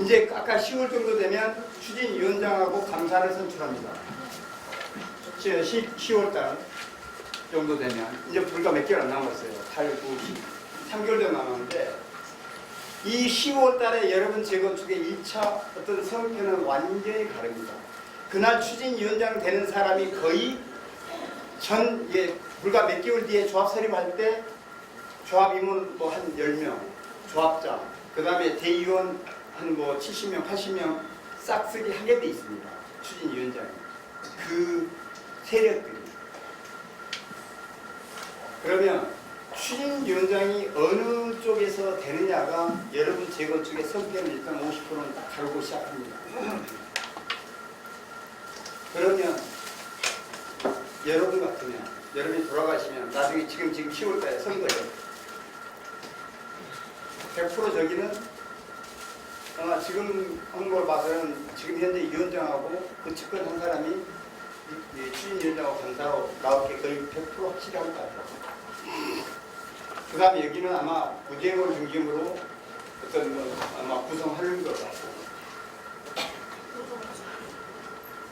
이제 아까 10월 정도 되면 추진위원장하고 감사를 선출합니다. 10월 달 정도 되면 이제 불과 몇 개월 안 남았어요. 8, 9, 10, 3개월 정도 남았는데 이 10월 달에 여러분 재건축의 1차 어떤 성격은 완전히 다릅니다. 그날 추진위원장 되는 사람이 거의 불과 몇 개월 뒤에 조합 설립할 때 조합 임원 뭐 한 10명, 조합자, 그 다음에 대의원 한 뭐 70명, 80명 싹쓸이 하게 돼 있습니다. 추진위원장이. 그 세력들이. 그러면 추진위원장이 어느 쪽에서 되느냐가 여러분 재건축의 성격을 일단 50%는 딱 가르고 시작합니다. 그러면 여러분 같으면, 여러분이 돌아가시면 나중에 지금 10월달에 선거예요. 100% 저기는 아마 지금 한 걸 봐서는 지금 현재 위원장하고 그 측근 한 사람이 추진위원장하고 감사로 나올 게 거의 100% 확실히 할 것 같아요. 그 다음에 여기는 아마 부재물 중심으로 어떤 아마 구성하는 것 같고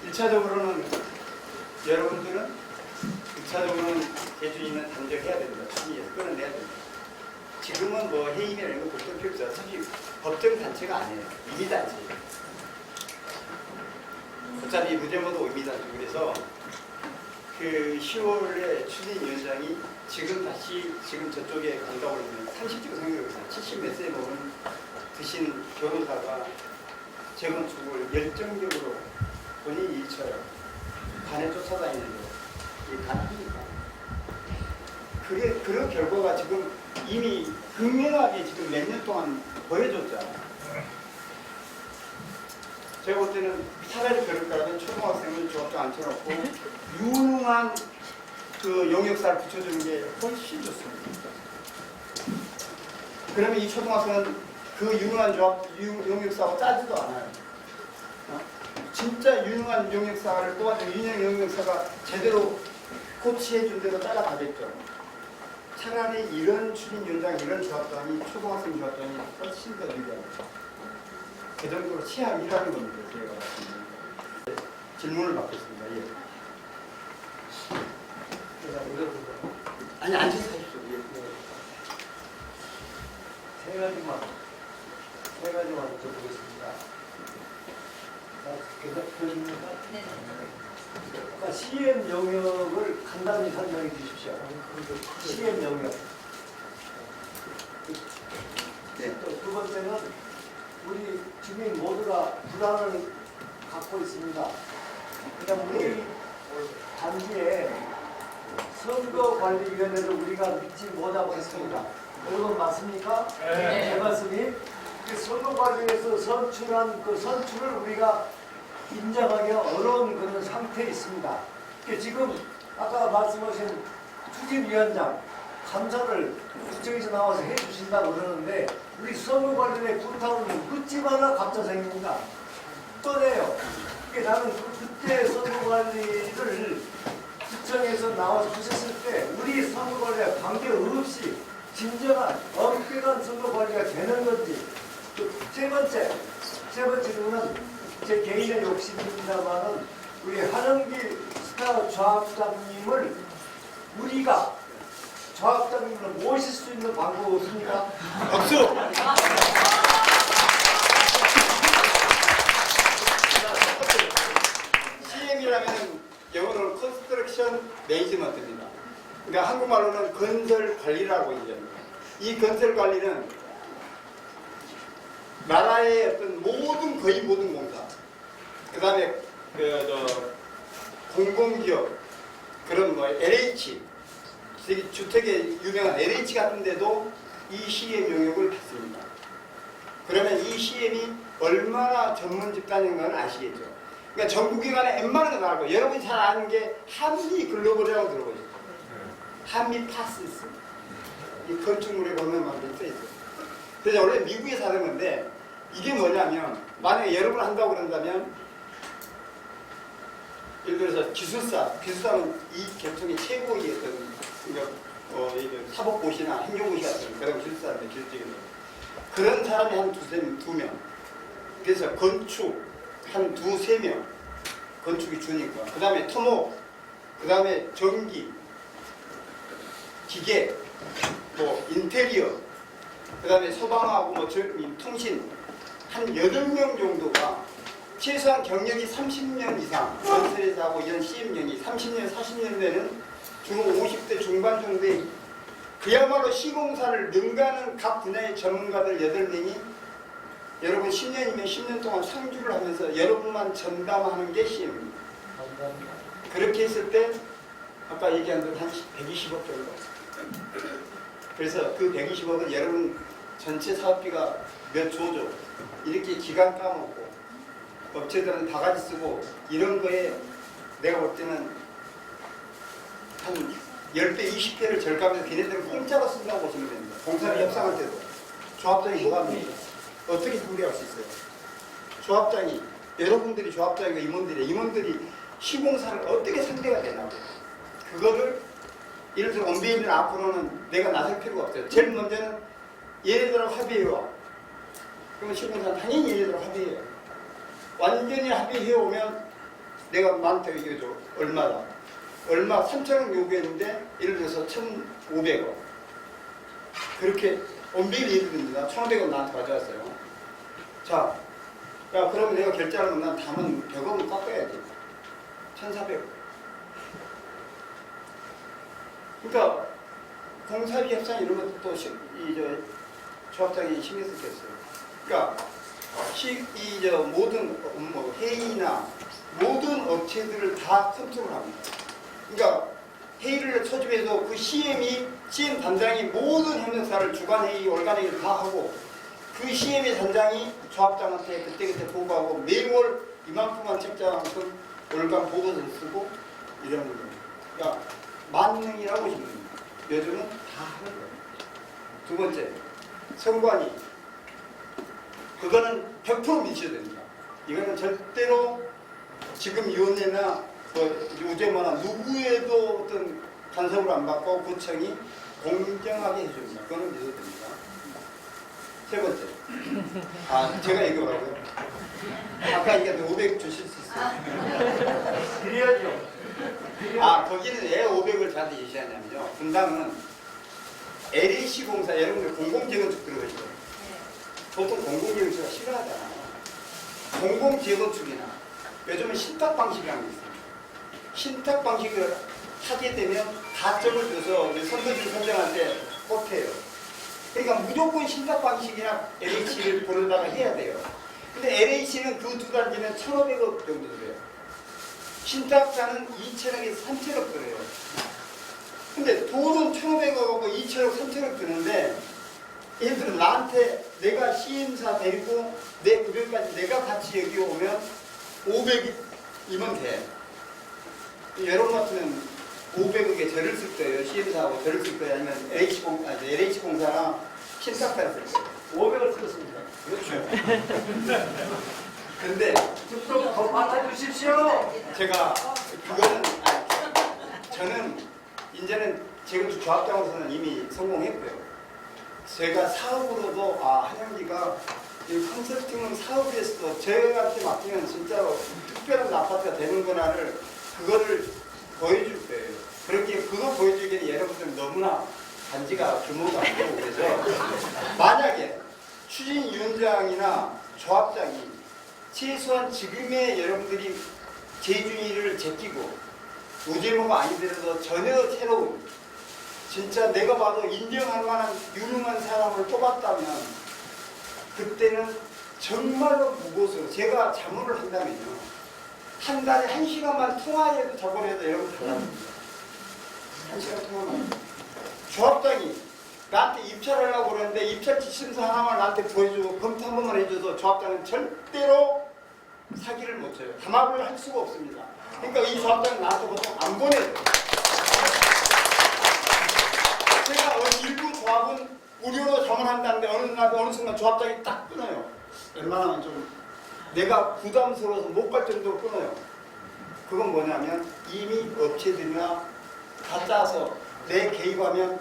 1차적으로는 여러분들은 1차적으로는 대주인은 단절해야 됩니다. 추진위에서 끊어내야 됩니다. 지금은 뭐 해임이나 이런 거 걱정 필요 없어요. 어차피 법정 단체가 아니에요. 임의단체예요. 어차피 무죄모도 임의단체. 그래서 그 10월에 추진위원장이 지금 저쪽에 간다고 그러면 30조 생각해보세요. 70몇 세 먹은 드신 변호사가 재건축을 열정적으로 본인이 일쳐요. 반에 쫓아다니는데 이게 가능합니까? 그런 결과가 지금 이미 극명하게 지금 몇 년 동안 보여줬잖아요. 제가 볼 때는 차라리 그럴 거라면 초등학생을 조합장 앉혀놓고 유능한 그 용역사를 붙여주는 게 훨씬 좋습니다. 그러면 이 초등학생은 그 유능한 용역사하고 짜지도 않아요. 진짜 유능한 용역사를 도와준 유능한 용역사가 제대로 코치해준 대로 따라가겠죠. 차라리 이런 추진위원장, 이런 조합장이 초등학생 조합장이 훨씬 더 유리합니다. 그 정도로 취향이라는 겁니다. 제가 질문을 받겠습니다. 예. 아니 앉아서 하십시오. 예. 세 가지만 여쭤보겠습니다. 괜찮습니까? 네. 그러니까 CM 영역을 간단히 설명해 주십시오. CM 영역. 네. 두 번째는 우리 주민 모두가 불안을 갖고 있습니다. 그냥 우리 단지에 선거관리위원회를 우리가 믿지 못하고 있습니다. 여러분 맞습니까? 네. 제 말씀이 선거관리에서 선출한 그 선출을 우리가 인정하기 어려운 그런 상태에 있습니다. 지금 아까 말씀하신 추진위원장 감사를 구청에서 나와서 해주신다고 그러는데 우리 선거관리의 불타오르는 묻지마라 감사생입니다. 뻔해요. 나는 그때 선거관리를 구청에서 나와서 하셨을 때 우리 선거관리와 관계없이 진정한 엄격한 선거관리가 되는 건지 세 번째로는 제 개인의 욕심입니다만은 우리 한영기 스타 조합장님을 우리가 조합장님을 모실 수 있는 방법 없습니까? 박수! CM이라면 영어로 컨스트럭션 매니지먼트입니다. 그러니까 한국말로는 건설 관리라고 얘기합니다. 이 건설 관리는 나라의 어떤 거의 모든 공사, 그 다음에 공공기업, 그런 뭐 LH, 주택에 유명한 LH 같은 데도 이 CM 영역을 받습니다. 그러면 이 CM이 얼마나 전문 집단인 건 아시겠죠? 그러니까 전국기관에 웬만한 거 나가고 여러분이 잘 아는 게 한미 글로벌이라고 들어보셨죠? 한미 파스스. 이 건축물에 보면 막 써있어요. 그래서 원래 미국에 사는 건데 이게 뭐냐면 만약에 여러분 한다고 그런다면 예를 들어서 기술사는 이 계통의 최고의 어떤 사법고시나 행정고시 같은 그런 기술사인데 기술적인 그런 사람이 한 두 명. 그래서 건축 한 두세 명 건축이 주니까 그 다음에 토목, 그 다음에 전기, 기계, 뭐 인테리어, 그 다음에 소방하고 뭐 통신 한 8명 정도가 최소한 경력이 30년 이상 건설에서하고 이런 CM령이 30년, 40년 되는 주로 50대 중반 정도의 그야말로 시공사를 능가하는 각 분야의 전문가들 8명이 여러분 10년이면 10년 동안 상주를 하면서 여러분만 전담하는 게 CM입니다. 그렇게 했을 때 아까 얘기한 대로 한 120억 정도. 그래서 그 120억은 여러분 전체 사업비가 몇 조죠. 이렇게 기간 까먹고 업체들은 다 같이 쓰고 이런 거에 내가 볼 때는 한 10배, 20배를 절감해서 걔네들은 공짜로 쓴다고 보시면 됩니다. 공사를 협상할 때도. 조합장이 뭐가 합니까? 어떻게 상대할 수 있어요? 조합장이, 여러분들이 조합장이고 임원들이 시공사를 어떻게 상대가 되냐고. 그거를 예를 들어 원베이는 앞으로는 내가 나설 필요가 없어요. 제일 먼저는 얘네들하고 합의해와. 그러면 시공사는 당연히 얘네들하고 합의해요. 완전히 합의해오면 내가 나한테 얘기해줘. 얼마다. 얼마 3,000원 요구했는데 예를 들어서 1,500원. 그렇게 원베이는 예를 듭니다. 1,500원 나한테 가져왔어요. 자, 야 그러면 내가 결제하면 난 담은 100원은 깎아야지. 1,400원. 그러니까 공사비 협상 이런 것도 또 조합장이 신경 쓰겠어요. 그러니까 모든 회의나 모든 업체들을 다 컨트롤합니다. 그러니까 회의를 소집해서 그 CM 단장이 모든 협력사를 주간회의, 월간회의를 다 하고 그 CM의 단장이 조합장한테 그때그때 보고하고 매월 이만큼만 책자만큼 월간 보고서를 쓰고 이러는 거예요. 그러니까 만능이라고 보시면 됩니다. 요즘은 다 하는 거예요. 두 번째, 선관위. 그거는 100% 미쳐야 됩니다. 이거는 절대로 지금 위원회나 우제모나 누구에도 어떤 간섭을 안 받고 구청이 공정하게 해줍니다. 그거는 믿어도 됩니다. 세 번째, 제가 얘기하라고요. 아까 얘기했는데 500 주실 수 있어요? 드려야죠. 거기는 왜 500을 저한테 예시하냐면요. 분당은 LAC 공사, 여러분들 공공재건축 들어보시죠. 보통 공공재건축가 싫어하잖아요. 공공재건축이나 요즘은 신탁 방식이라는 게 있습니다. 신탁 방식을 하게 되면 가점을 줘서 선거지를 선정할 때 못해요. 그러니까 무조건 신탁 방식이나 LH를 보려다가 해야 돼요. 근데 LH는 그 두 단지는 1,500억 정도 들어요. 신탁자는 2,000억에서 3,000억 들어요. 근데 돈은 1,500억하고 2,000억, 3,000억 드는데 예를 들어 나한테 내가 CM사 데리고 내 급여까지 내가 같이 여기 오면 500이면 돼. 여러분 같으면 500억에 절을 쓸 거예요. CM사하고 절을 쓸 거예요. 아니면 LH공사나 신탁사를 쓸 거예요. 500을 쓰겠습니다. 그렇죠. 근데 좀 더 받아주십시오. 제가 그거는 저는 이제는 재건축 조합장으로서는 이미 성공했고요. 제가 사업으로도 한영기가 이 컨설팅은 사업에서도 저희한테 맡기면 진짜로 특별한 아파트가 되는구나를 그거를 보여줄 거예요. 그렇게 그거 보여주기에는 여러분들 너무나 단지가 규모가 안 되고 그래서 만약에 추진위원장이나 조합장이 최소한 지금의 여러분들이 재준이를 제끼고 우제모가 아니더라도 전혀 새로운 진짜 내가 봐도 인정할 만한 유능한 사람을 뽑았다면 그때는 정말로 무거워서 제가 자문을 한다면요. 한 달에 1시간만 통화해도 저번에 해도 여러분 달라집니다. 1시간 통화만. 조합장이 나한테 입찰하려고 그러는데 입찰 지침서 하나만 나한테 보여주고 검토 한 번만 해줘도 조합장은 절대로 사기를 못 쳐요. 담합을 할 수가 없습니다. 그러니까 이 조합장은 나한테 보통 안 보내요. 제가 일부 조합은 무료로 자문한다는데 어느 순간 조합장이 딱 끊어요. 웬만하면 좀 내가 부담스러워서 못 갈 정도로 끊어요. 그건 뭐냐면 이미 업체들이나 다 짜서 내 개입하면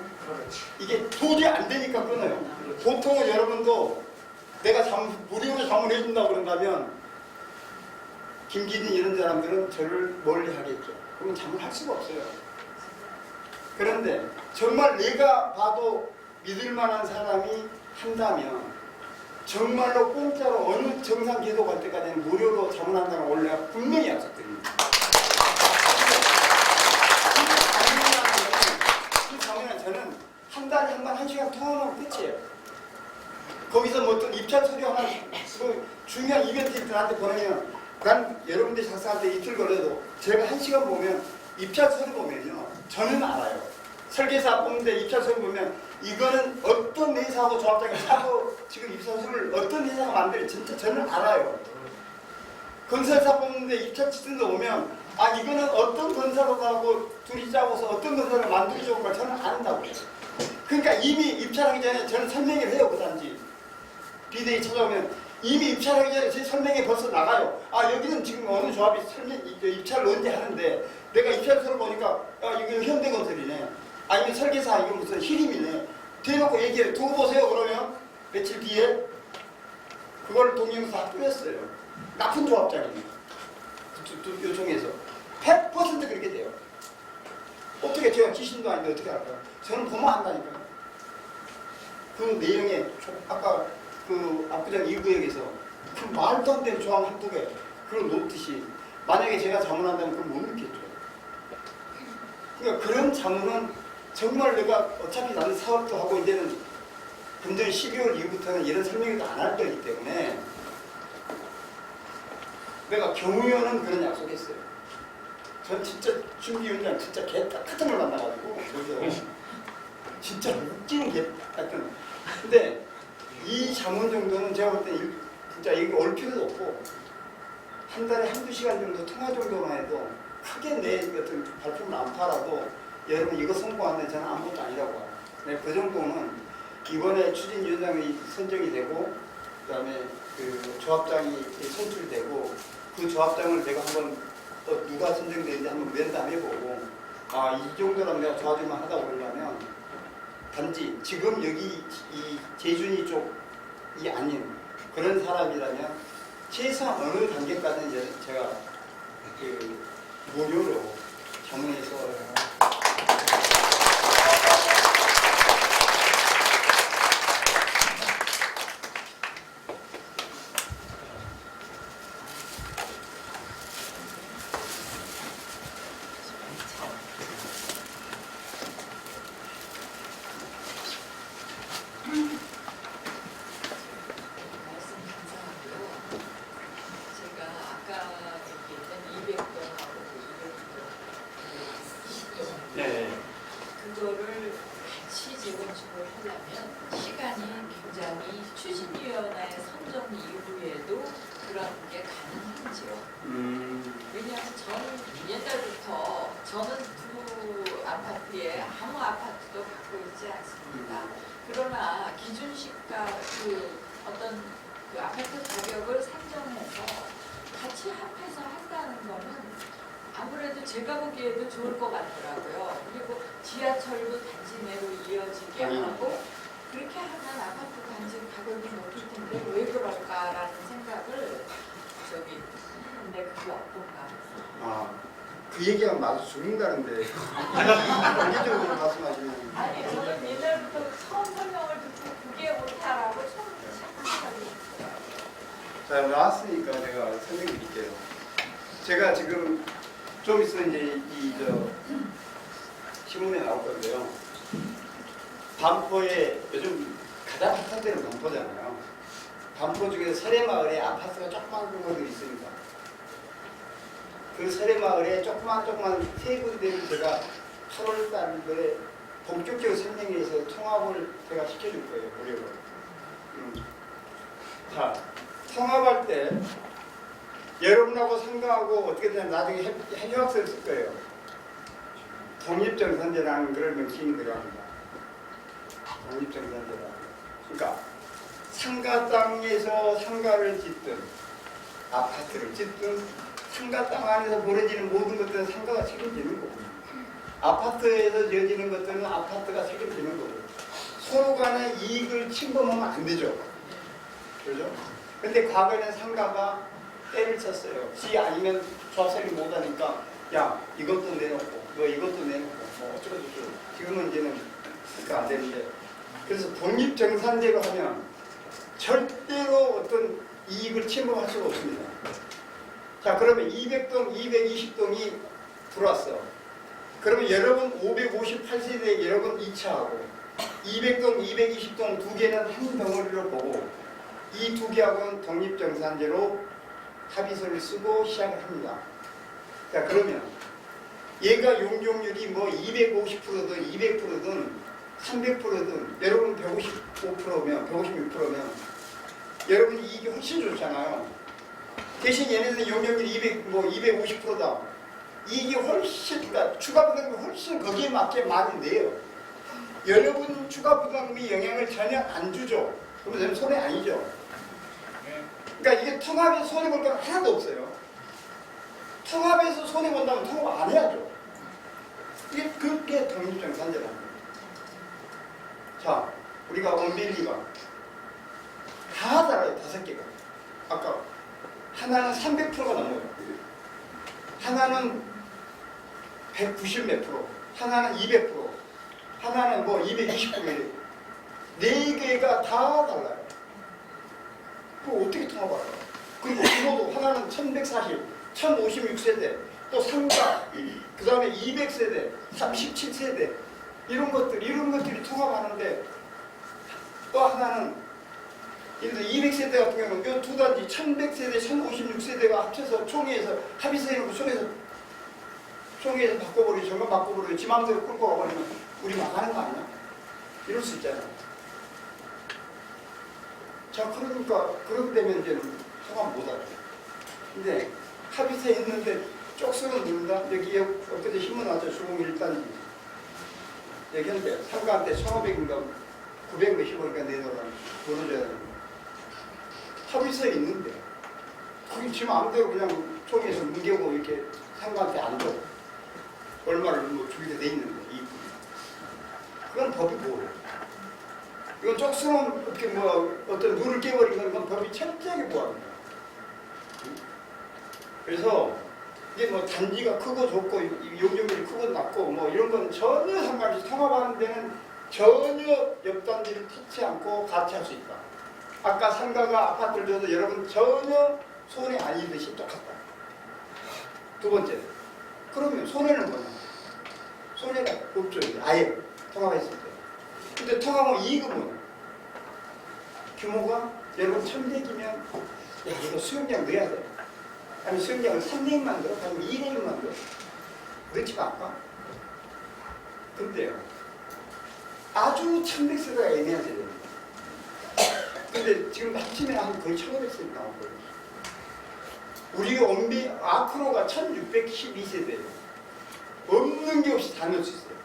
이게 도저히 안 되니까 끊어요. 보통은 여러분도 내가 무료로 자문해준다고 그런다면 김기진 이런 사람들은 저를 멀리 하겠죠. 그러면 자문할 수가 없어요. 그런데 정말 내가 봐도 믿을 만한 사람이 한다면 정말로 공짜로 어느 정상 기도 갈 때까지는 무료로 자문한다는 걸 내가 분명히 약속드립니다. 이 자문은 저는 한 달에 한 번 1시간 통화하면 끝이에요. 거기서 뭐 어떤 입찰 서류 하나 뭐 중요한 이벤트를 나한테 보내면 난 여러분들 작성할 때 이틀 걸려도 제가 1시간 보면 입찰 서류 보면요 저는 알아요. 설계사 뽑는데 입찰 서류 보면 이거는 어떤 회사하고 조합장이 사고 지금 입찰서를 어떤 회사가 만들지 진짜 저는 알아요. 건설사 뽑는데 입찰 지침도 보면 아 이거는 어떤 건설사하고 둘이 짜고서 어떤 건설을 만들기 좋은 걸 저는 안다고요. 그러니까 이미 입찰하기 전에 저는 설명을 해요. 그 단지 비대위 찾아오면 이미 입찰하기 전에 제 설명이 벌써 나가요. 아 여기는 지금 어느 조합이 입찰을 언제 하는데 내가 입찰서를 보니까 아 이거 현대건설이네. 아니면 설계사 이거 무슨 히림이네. 대놓고 얘기해. 두고 보세요. 그러면 며칠 뒤에 그걸 동영상 다 뿌렸어요. 나쁜 조합장입니다. 요청해서 100% 그렇게 돼요. 어떻게 제가 귀신도 아닌데 어떻게 할까요? 저는 보면 안다니까요. 그 내용에 아까 그 압구정 2구역에서 그 말도 안 되는 조항 한두 개 그걸 놓듯이 만약에 제가 자문한다면 그걸 못 넣겠죠. 그러니까 그런 자문은 정말 내가 어차피 나는 사업도 하고 이제는 금년 12월 이후부터는 이런 설명도 안 할 거기 때문에 내가 경우에는 그런 약속했어요. 전 진짜 준비위원장 진짜 개 같은 걸 만나가지고 여기서 진짜 웃기는 개 같은. 근데 이 자문 정도는 제가 볼 때 진짜 이게 올 필요도 없고 한 달에 한두 시간 정도 통화 정도만 해도 크게 내 어떤 발품을 안 팔아도 여러분 이거 성공하는데 저는 아무것도 아니라고 봐요. 네, 그 정도는 이번에 추진위원장이 선정이 되고 그다음에 그 조합장이 선출되고 그 조합장을 내가 한번 또 누가 선정되는지 한번 면담해보고 아 이 정도라면 내가 도와줄만 하다고 그러려면 단지 지금 여기 이 재준이 쪽이 아닌 그런 사람이라면 최소한 어느 단계까지는 이제 제가 그 무료로 자문해서 그거를 같이 재건축을 하려면 시간이 굉장히 추진위원회 선정 이후에도 그런 게 가능한지요. 왜냐하면 저는 옛날부터 저는 두 아파트에 아무 아파트도 갖고 있지 않습니다. 그러나 기준시가 그 어떤 그 아파트 가격을 산정해서 같이 합해서 한다는 거는 아무래도 제가 보기에도 좋을 것 같더라고요. 그리고 지하철도 단지 내로 이어지게 하고 그렇게 하면 아파트 단지 가격이 높을 텐데 왜 그럴까라는 생각을 저기 했는데 그게 어떤가. 아, 그 얘기하면 마주 죽는다는데 단계적으로 말씀하시면 아니 저는 옛날부터 처음 설명을 듣고 그게 옳다라고 처음 생각하고 있어요. 자 나왔으니까 제가 설명드릴게요. 제가 지금 좀 있으면 이제 이 신문에 나올 건데요. 반포에 요즘 가장 핫한 데는 반포잖아요. 반포 중에서 설해마을에 아파트가 조그만 곳들이 있습니다. 그 설해마을에 조그만 세 군데를 제가 8월 달에 본격적으로 설명해서 통합을 제가 시켜줄 거예요. 무료로. 자, 통합할 때 여러분하고 생각하고 어떻게 되면 나중에 해명학서를 쓸 거예요. 독립정산제라는 그런 명칭이 들어갑니다. 독립정산제라. 그러니까 상가 땅에서 상가를 짓든 아파트를 짓든 상가 땅 안에서 벌어지는 모든 것들은 상가가 책임지는 거고 아파트에서 지어지는 것들은 아파트가 책임지는 거고 서로 간의 이익을 침범하면 안 되죠. 그죠? 근데 과거에는 상가가 때를 썼어요. 지 아니면 조합세를 못하니까 야 이것도 내놓고 너 이것도 내놓고 뭐 어쩌고저쩌고. 지금은 이제는 그러니까 안 되는데 그래서 독립정산제로 하면 절대로 어떤 이익을 침범할 수가 없습니다. 자 그러면 200동, 220동이 들어왔어. 그러면 여러분 558세대 여러분 2차하고 200동, 220동 두 개는 한 덩어리로 보고 이 두 개하고는 독립정산제로 합의서를 쓰고 시작을 합니다. 자 그러면 얘가 용적률이 뭐 250%든 200%든 300%든 여러분 155%면 156%면 여러분 이익이 훨씬 좋잖아요. 대신 얘네들은 용적률이 250%다. 이익이 훨씬 그러니까 추가 부담금이 훨씬 거기에 맞게 많이 내요. 여러분 추가 부담금이 영향을 전혀 안 주죠. 그러면 손해 아니죠. 그러니까 이게 통합에 손해볼 건 하나도 없어요. 통합에서 손해본다면 통합 안 해야죠. 이게 그게 독립정산제라는 거예요. 자, 우리가 원빌리가 다 달라요. 5개가. 아까 하나는 300%가 넘어요. 하나는 190 몇 프로, 하나는 200%, 하나는 뭐 220%예요. 4개가 다 달라요. 그거 어떻게 통합할까? 그리고 규모도 하나는 1140, 1056세대, 또 상가, 그 다음에 200세대, 37세대 이런 것들이 통합하는데 또 하나는 예를 들어 200세대 같은 경우는 이 두 단지 1100세대, 1056세대가 합쳐서 총회에서 합의서 해놓고 총회에서 바꿔버리고 정말 바꿔버리고 지 마음대로 끌고 가버리면 우리 망하는 거 아니야? 이럴 수 있잖아요. 자 그러니까 그렇게 되면 이제는 통합 못하죠. 근데 합의서에 있는데 쪽수는 누른다. 여기 엊그제 신문 왔죠. 수공 1단지 여기 현재 상가한테 1500인가 900 몇십원인가 내놓으라 벌어줘야 되는 거. 합의서에 있는데 그게 지금 아무데나 그냥 총에서 뭉개고 이렇게 상가한테 안 줘. 얼마를 뭐 주기로 돼 있는데 그건 법이 뭐예요? 이건 쪽수는 어떻게 뭐 어떤 룰을 깨버린 건 법이 철저하게 뭐합니다. 그래서 이게 뭐 단지가 크고 좁고 용적률이 크고 낮고 뭐 이런 건 전혀 상관없이 통합하는 데는 전혀 옆단지를 터치 않고 같이 할 수 있다. 아까 상가가 아파트를 줘도 여러분 전혀 손해 아니듯이 똑같다. 두 번째, 그러면 손해는 뭐냐? 손해가 없죠. 아예 통합했을 때. 근데 통합은 이익은 뭐냐? 규모가 여러분 1000대기면 야 이거 수영장 넣어야 돼. 아니 수영장을 3레인 만들어? 아니면 2레인 만들어? 넣지 말까? 근데요. 아주 1100세대가 애매하지 됩니다. 근데 지금 합치면 한 거의 1500세대 나올 거예요. 우리 원비 아크로가 1612세대예요. 없는 게 없이 다 넣을 수 있어요.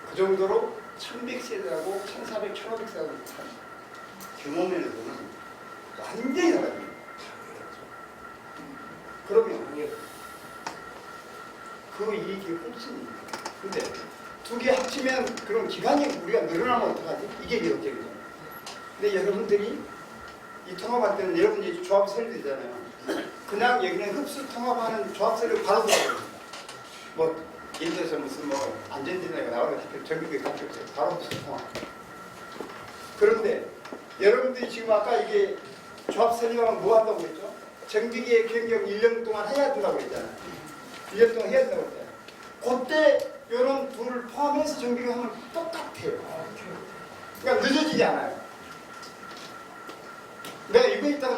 그 정도로 1100세대하고 1400, 1500세대하고 규모면에서는 완전히 다릅니다. 그러면 그 이익이 훨씬 근데 두 개 합치면 그럼 기간이 우리가 늘어나면 어떡하지? 이게 걱정이죠. 근데 여러분들이 이 통합할 때는 여러분이 조합세를 되잖아요. 그냥 여기는 흡수 통합하는 조합세를 바로 들어갑니다. 뭐 예를 들어서 무슨 뭐 안전진단가 나오는 전국에 갖고 있어요. 바로 흡수 통합. 그런데 여러분들이 지금 아까 이게 조합세리하면 뭐 한다고 했죠? 정기계 변경 1년 동안 해야 된다고 했잖아요. 1년 동안 해야 된다고 했잖아요. 그때 이런 둘을 포함해서 정기를 하면 똑같아요. 그러니까 늦어지지 않아요. 내가 이거 있다고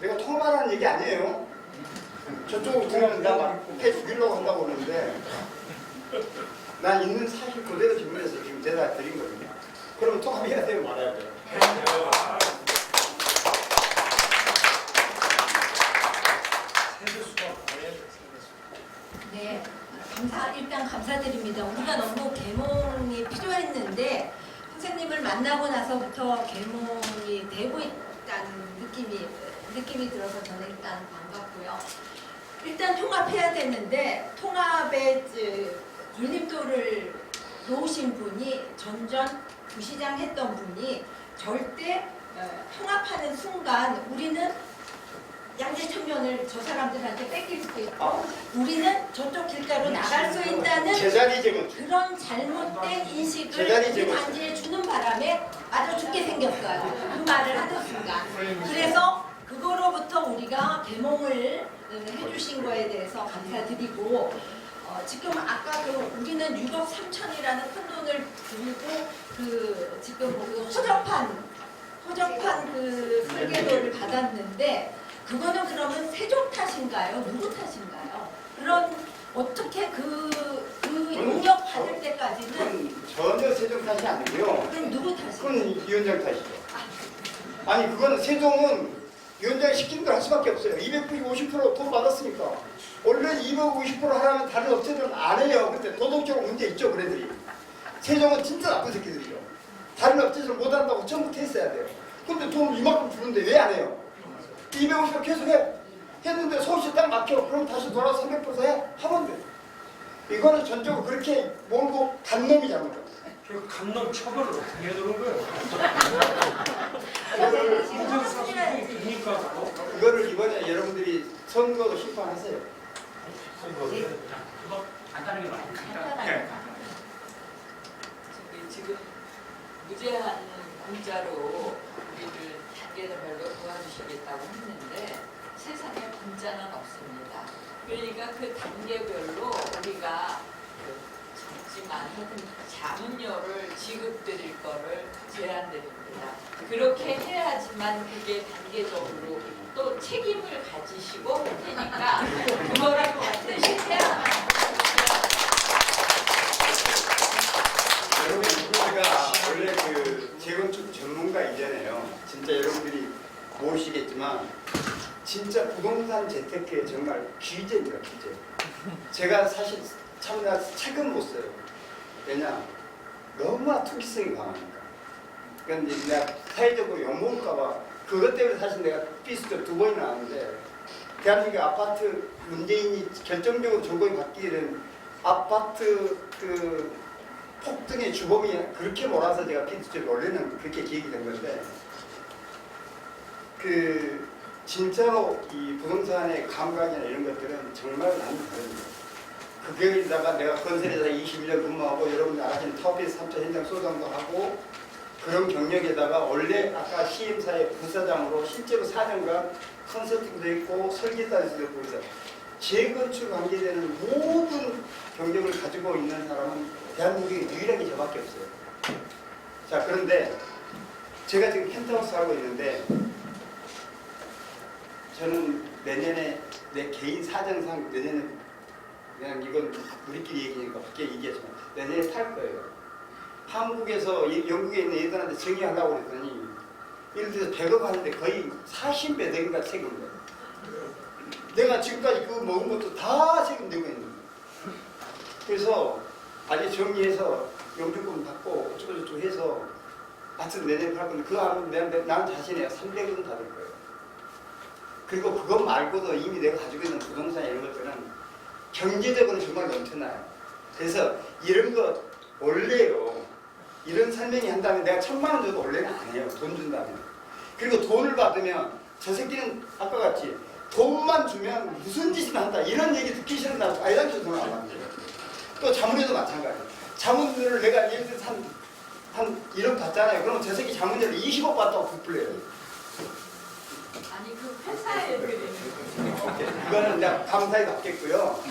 내가 통합하라는 얘기 아니에요. 저쪽으로 들어가는 나 해주기려고 한다고 그러는데 난 있는 사실 그대로 질문해서 지금 대답 드린 거거든요. 그러면 통합해야 돼요, 말아야 돼요. 네, 일단 감사드립니다. 우리가 너무 계몽이 필요했는데 선생님을 만나고 나서부터 계몽이 되고 있다는 느낌이 들어서 저는 일단 반갑고요. 일단 통합해야 되는데 통합의 걸림돌을 놓으신 분이 전전 부시장 했던 분이 절대 통합하는 순간 우리는 양재천면을 저 사람들한테 뺏길 수도 있고 우리는 저쪽 길가로 나갈 수 있다는 제자리 재건축. 그런 잘못된 인식을 제자리 우리 재건축. 단지에 주는 바람에 맞아 죽게 생겼어요. 그 말을 하는 순간. 그래서 그거로부터 우리가 개몽을 해주신 거에 대해서 감사드리고 지금 아까 그 우리는 6억 3천이라는 큰 돈을 들고 그 지금 그 허접한 그 설계도를 받았는데 그거는 그러면 세종 탓인가요? 누구 탓인가요? 그런 어떻게 그 용역 받을 때까지는 그건 전혀 세종 탓이 아니고요. 그럼 누구 탓이에요? 그건 위원장 탓이죠. 아니 그거는 세종은 위원장이 시키는 걸 할 수밖에 없어요. 250% 받았으니까. 원래 250% 하라면 다른 업체들은 안 해요. 근데 도덕적으로 문제 있죠, 그래들이. 세종은 진짜 나쁜 새끼들이죠. 다른 업체들은 못 한다고 처음부터 했어야 돼요. 근데 돈 이만큼 주는데 왜 안 해요? 250% 계속 해. 했는데 서울시 딱 막혀. 그럼 다시 돌아서 300% 해. 하면 돼. 이거는 전적으로 그렇게 몰고 간 놈이 잘못한 거예요. 그 감독 처벌을 어떻게 해야 되는 거예요? 해야지. 그러니까 이거를 이번에 여러분들이 선거도 심판하세요. 간단하게 말해. 저기 지금 무제한 공짜로 우리를 단계별로 도와주시겠다고 했는데 세상에 공짜는 없습니다. 그러니까 그 단계별로 우리가 작지만 하여튼 자문료를 지급드릴 거를 제한드립니다. 그렇게 해야지만 그게 단계적으로 또 책임을 가지시고 되니까 그거를 반드시해야 여러분 제가 원래 그 재건축 전문가이잖아요. 진짜 여러분들이 모르시겠지만 진짜 부동산 재테크에 정말 귀재입니다. 귀재. 제가 사실 참나 책은 못 써요. 왜냐? 너무나 투기성이 강하니까. 그런데 내가 사회적으로 욕먹을까봐 그것 때문에 사실 내가 피스도 2번이나 나왔는데 대한민국 아파트 문재인이 결정적으로 정권이 바뀌게 된 아파트 그 폭등의 주범이 그렇게 몰아서 제가 피스를 원래는 그렇게 기획이 된 건데 그 진짜로 이 부동산의 감각이나 이런 것들은 정말 많이 다릅니다. 그게다가 내가 건설에서 21년 근무하고 여러분들 아시는 타워피스 3차 현장 소장도 하고 그런 경력에다가 원래 아까 CM사의 부사장으로 실제로 4년간 컨설팅도 했고 설계사도 했고 그래서 재건축 관계되는 모든 경력을 가지고 있는 사람은 대한민국에 유일하게 저밖에 없어요. 자 그런데 제가 지금 펜트하우스 하고 있는데 저는 내년에 내 개인 사정상 내년에 그냥 이건 우리끼리 얘기니까 밖에 얘기하지만 내년에 팔 거예요. 한국에서 영국에 있는 애들한테 정의하려고 그랬더니 예를 들어서 100억 하는데 거의 40배 내기가 세금 거예요. 내가 지금까지 그거 먹은 것도 다 세금 내고 있는 거예요. 그래서 아직 정리해서 영주권 받고 어쩌고저쩌고 해서 하여튼 내년에 팔 건데 그거 하면 나는 자신해요. 300억은 받을 거예요. 그리고 그것 말고도 이미 내가 가지고 있는 부동산 이런 것들은 경제적으로 정말 넘쳐나요. 그래서 이런 거 원래요. 이런 설명이 한다면 내가 1000만 원 줘도 원래는 안 해요. 돈 준다면. 그리고 돈을 받으면 저 새끼는 아까 같이 돈만 주면 무슨 짓을 한다. 이런 얘기 듣기 싫은다. 아이단지 돈을 안 받는 거예요. 또 자문에도 마찬가지예요. 자문료를 내가 예를 들어서 한 1억 받잖아요. 그러면 저 새끼 자문료를 20억 받다고 부풀려요. 아니 그 회사에 그거는 내가 감사히 받겠고요.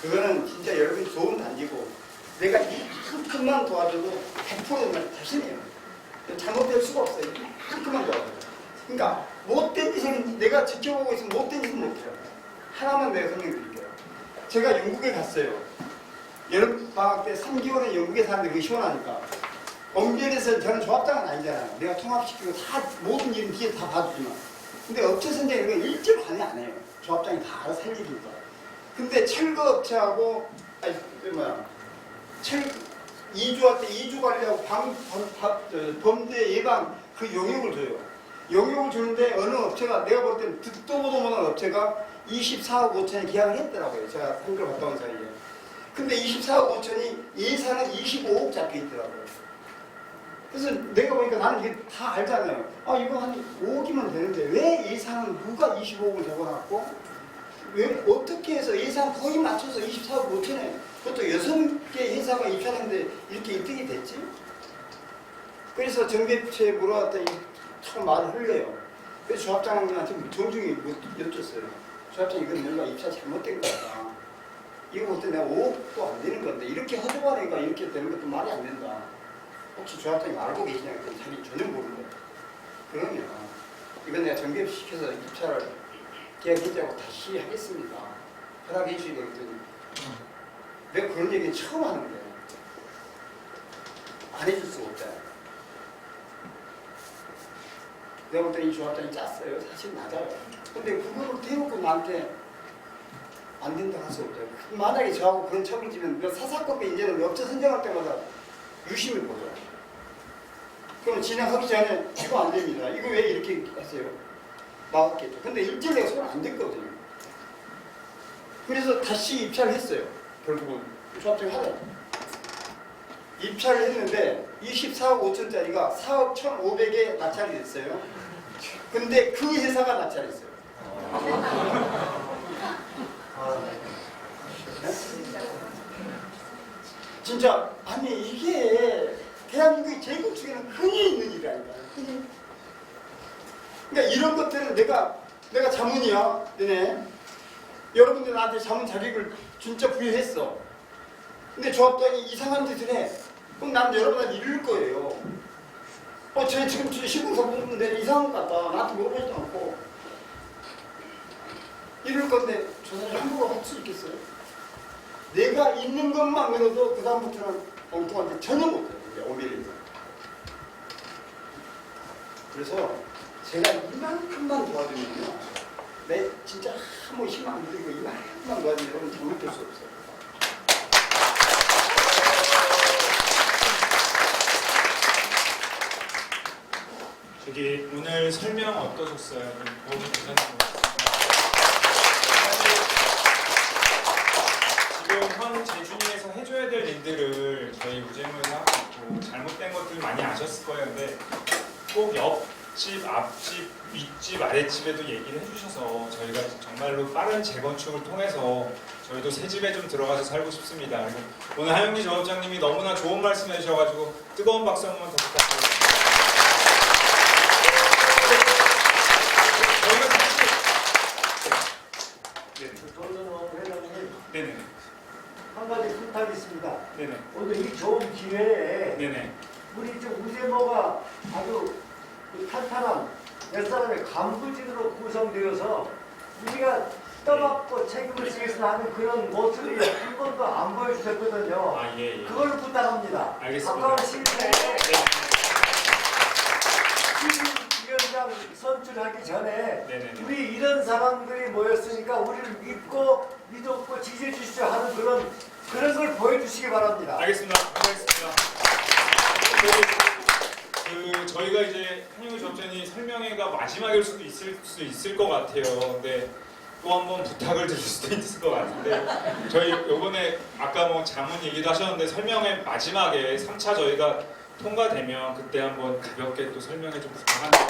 그거는 진짜 여러분이 좋은 단지고 내가 이만큼만 도와줘도 100%는 자신해요. 잘못될 수가 없어요. 이만큼만 도와줘도. 그러니까 못된 짓은 내가 지켜보고 있으면 못된 짓은 못해요. 하나만 내가 설명드릴게요. 제가 영국에 갔어요. 여름방학 때 3개월에 영국에 사는데 그게 시원하니까 엄연에서 저는 조합장은 아니잖아요. 내가 통합시키고 다 모든 일은 뒤에 다 봐주지만 근데 업체 선정 이런 건 일절 관여 안 해요. 조합장이 다 알아서 할 일이니까. 근데 철거업체하고 이주할 때 이주 관리하고 범죄 예방 그 용역을 줘요. 용역을 주는데 어느 업체가 내가 볼 때는 듣도 보도 못한 업체가 24억 5천에 계약을 했더라고요. 제가 한글 갔다 온 사이에. 근데 24억 5천이 예산은 25억 잡혀 있더라고요. 그래서 내가 보니까 나는 이게 다 알잖아요. 아 이거 한 5억이면 되는데 왜 예산은 누가 25억을 적어놨고 왜 어떻게 해서 예산 거의 맞춰서 24억 5천에 그것도 6개 회사가 입찰했는데 이렇게 1등이 됐지? 그래서 정비업체에 물어봤더니 참 말을 흘려요. 그래서 조합장한테 정중히 여쭸어요. 조합장 이건 뭔가 입찰 잘못된 거다. 이거 볼 때 내가 5억도 안 되는 건데 이렇게 허접하니까 이렇게 되는 것도 말이 안 된다. 혹시 조합장이 알고 계시냐 했더니 자기 전혀 모르는 거야. 그러면 이건 내가 정비업 시켜서 입찰을 계약해자고 다시 하겠습니다. 허락해 주시고 그랬더니 내가 그런 얘기는 처음 하는데 안 해줄 수가 없다. 내가 볼 때 이 조합장이 짰어요. 사실 맞아요. 근데 그거를 대놓고 나한테 안 된다 할 수 없어요. 만약에 저하고 그런 척을 지면 사사건배 이제는 업체 선정할 때마다 유심히 보죠. 그럼 진행하기 전에 이거 안 됩니다. 이거 왜 이렇게 하세요? 막았겠죠. 근데 일절 내가 손을 안 댔거든요. 그래서 다시 입찰을 했어요. 결국은 조합장이 하래. 입찰을 했는데 24억 5천짜리가 4억 1,500에 낙찰이 됐어요. 근데 그 회사가 낙찰했어요. 네? 진짜 아니 이게 대한민국의 재건축에는 흔히 있는 일이 아니다. 흔히. 그러니까 이런 것들은 내가 자문이야. 너네 여러분들 나한테 자문 자격을 진짜 부여했어. 근데 조합장이 이상한 짓을 해. 그럼 난 여러분한테 이럴 거예요. 쟤 지금 신분서 묻는데 이상한 것 같다. 나한테 물어보지도 않고. 이럴 건데 저 사람이 함부로 할 수 있겠어요? 내가 있는 것만으로도 그 다음부터는 엉뚱한테 전혀 못해요. 이제 오밀리서. 그래서 제가 이만큼만 도와주면요. 내 진짜 아무 힘 안 들이고 이만큼만 도와주면 여러분 잘못될 수 없어요. 저기 오늘 설명 어떠셨어요? 도움이 되셨나요? 지금 현 제준위에서 해줘야 될 일들을 저희 우재무에서 하고 있고 잘못된 것들 많이 아셨을 거예요. 근데 꼭 옆집, 앞집, 윗집, 아랫집에도 얘기를 해주셔서 저희가 정말로 빠른 재건축을 통해서 저희도 새 집에 좀 들어가서 살고 싶습니다. 그리고 오늘 하영기 조합장님이 너무나 좋은 말씀 해주셔가지고 뜨거운 박수 한 번 더 부탁드립니다. 네네. 한 가지 부탁이 있습니다. 네네. 오늘 이 좋은 기회에 네네. 우리 좀 우재모가 아주 탄탄한 몇 사람의 간부진으로 구성되어서 우리가 떠받고 책임을 지겠어 하는 그런 모습이 한 번도 안 보여주셨거든요. 아, 예, 예. 그걸 부탁합니다. 알겠습니다. 가까운 시일에 네. 위원장 선출하기 전에 네네네. 우리 이런 사람들이 모였으니까 우리를 믿고 지지해 주시죠 하는 그런 걸 보여주시기 바랍니다. 알겠습니다. 알겠습니다. 저희가 이제 한영우 조합장님 설명회가 마지막일 수도 있을 것 같아요. 근데 또 한 번 부탁을 드릴 수도 있을 것 같은데 저희 요번에 아까 뭐 자문 얘기도 하셨는데 설명회 마지막에 3차 저희가 통과되면 그때 한번 가볍게 또 설명회 좀 부탁한다고.